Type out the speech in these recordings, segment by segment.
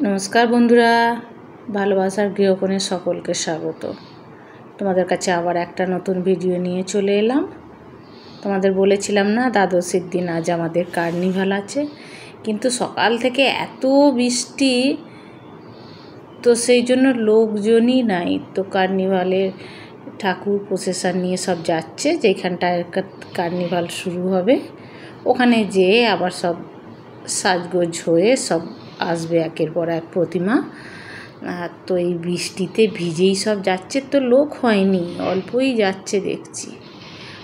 নমস্কার বন্ধুরা, ভালোবাসার গৃহকোণে সকলকে স্বাগত। তোমাদের কাছে আবার একটা নতুন ভিডিও নিয়ে চলে এলাম। তোমাদের বলেছিলাম না দ্বাদশীর দিন আজ আমাদের কার্নিভাল আছে, কিন্তু সকাল থেকে এত বৃষ্টি, তো সেই জন্য লোকজনই নাই। তো কার্নিভালের ঠাকুর প্রসেশন নিয়ে সব যাচ্ছে, যেখানটায় কার্নিভাল শুরু হবে ওখানে যেয়ে আবার সব সাজগোজ হয়ে সব আসবে একের পর এক প্রতিমা। তো এই বৃষ্টিতে ভিজেই সব যাচ্ছে, তো লোক হয়নি, অল্পই যাচ্ছে দেখছি।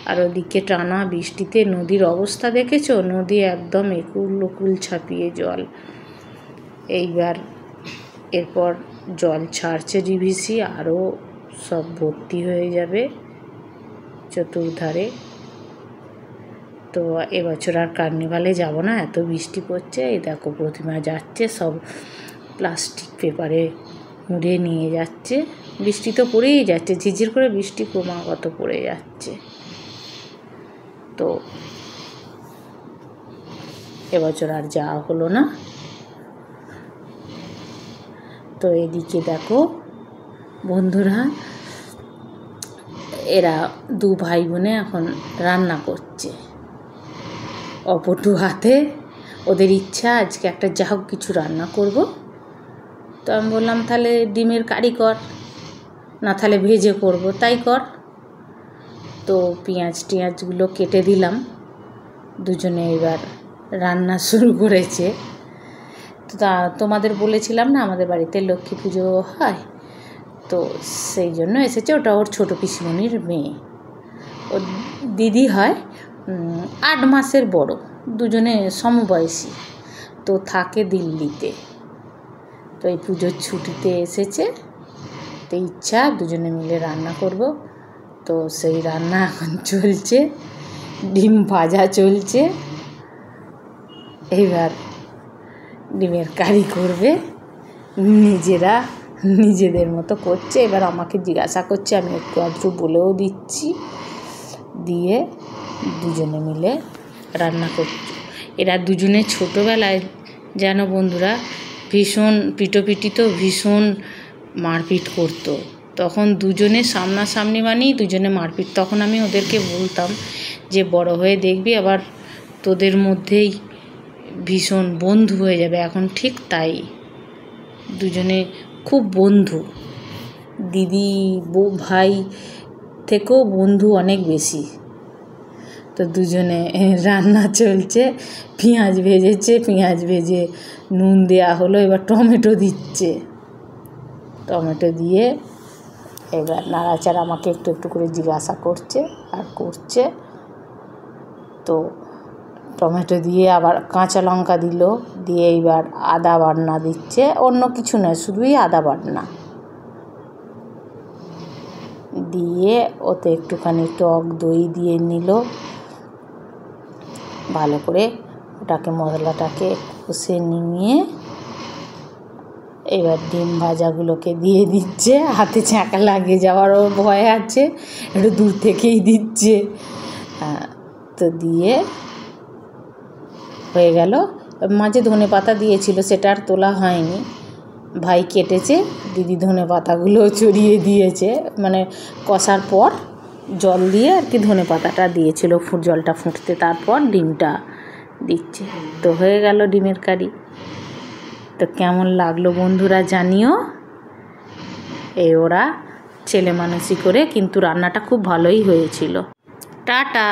আর ওদিকে টানা বৃষ্টিতে নদীর অবস্থা দেখেছো? নদী একদম একুল ছাপিয়ে জল। এইবার এরপর জল ছাড়ছে ডিভিসি, আরও সব ভর্তি হয়ে যাবে চতুর্ধারে। তো এবছর আর কার্নিভালে যাব না, এত বৃষ্টি পড়ছে। এই দেখো প্রতিমা যাচ্ছে, সব প্লাস্টিক পেপারে মুড়ে নিয়ে যাচ্ছে। বৃষ্টি তো পড়েই যাচ্ছে, ঝিরঝির করে বৃষ্টি ক্রমাগত পড়ে যাচ্ছে। তো এবছর আর যাওয়া হলো না। তো এদিকে দেখো বন্ধুরা, এরা দু ভাই বোনে এখন রান্না করছে অপটু হাতে। ওদের ইচ্ছা আজকে একটা যা হোক কিছু রান্না করব। তো আমি বললাম তাহলে ডিমের কারি কর, না তাহলে ভেজে করব, তাই কর। তো পেঁয়াজগুলো কেটে দিলাম, দুজনে এবার রান্না শুরু করেছে। তো তোমাদের বলেছিলাম না আমাদের বাড়িতে লক্ষ্মী পুজো হয়, তো সেই জন্য এসেছে। ওটা ওর ছোটো পিসিমণির মেয়ে, ওর দিদি হয় 8 মাসের বড়, দুজনে সমবয়সী। তো থাকে দিল্লিতে। তো এই পুজোর ছুটিতে এসেছে, তো ইচ্ছা দুজনে মিলে রান্না করব। তো সেই রান্না এখন চলছে, ডিম ভাজা চলছে। এইবার ডিমের কারি করবে, নিজেদের মতো করছে। এবার আমাকে জিজ্ঞাসা করছে, আমি একটু আধটু বলেও দিচ্ছি, দিয়ে দুজনে মিলে রান্না করছে। এরা দুজনে ছোটোবেলায় যেন বন্ধুরা ভীষণ পিটোপিটি, তো ভীষণ মারপিট করতো। তখন দুজনে সামনাসামনি মানেই দুজনে মারপিট। তখন আমি ওদেরকে বলতাম যে বড় হয়ে দেখবি আবার তোদের মধ্যেই ভীষণ বন্ধু হয়ে যাবে। এখন ঠিক তাই, দুজনে খুব বন্ধু, দিদি ভাই থেকেও বন্ধু অনেক বেশি। তো দুজনে রান্না চলছে, পেঁয়াজ ভেজেছে, পেঁয়াজ ভেজে নুন দেওয়া হলো, এবার টমেটো দিচ্ছে। টমেটো দিয়ে এবার নাড়াচাড়া আমাকে একটু একটু করে জিজ্ঞাসা করছে আর করছে। তো টমেটো দিয়ে আবার কাঁচা লঙ্কা দিল, দিয়ে এইবার আদা বাটনা দিচ্ছে, অন্য কিছু নয়, শুধুই আদা বাটনা দিয়ে ওতে একটুখানি টক দই দিয়ে নিল। ভালো করে ওটাকে মশলাটাকে কষে নিয়ে এবার ডিম ভাজাগুলোকে দিয়ে দিচ্ছে। হাতে ছ্যাঁকা লাগিয়ে যাওয়ারও ভয় আছে, একটু দূর থেকেই দিচ্ছে। তো দিয়ে হয়ে গেল। মাঝে ধনে পাতা দিয়েছিল, সেটা আর তোলা হয়নি, ভাই কেটেছে, দিদি ধনে পাতাগুলো ছড়িয়ে দিয়েছে, মানে কষার পর জল দিয়ে আর কি ধনে পাতাটা দিয়েছিল জলটা ফুটতে, তারপর ডিমটা দিচ্ছে। তো হয়ে গেল ডিমের কারি। তো কেমন লাগলো বন্ধুরা জানিও। ওরা ছেলে মানুষই করে, কিন্তু রান্নাটা খুব ভালোই হয়েছিল। টাটা।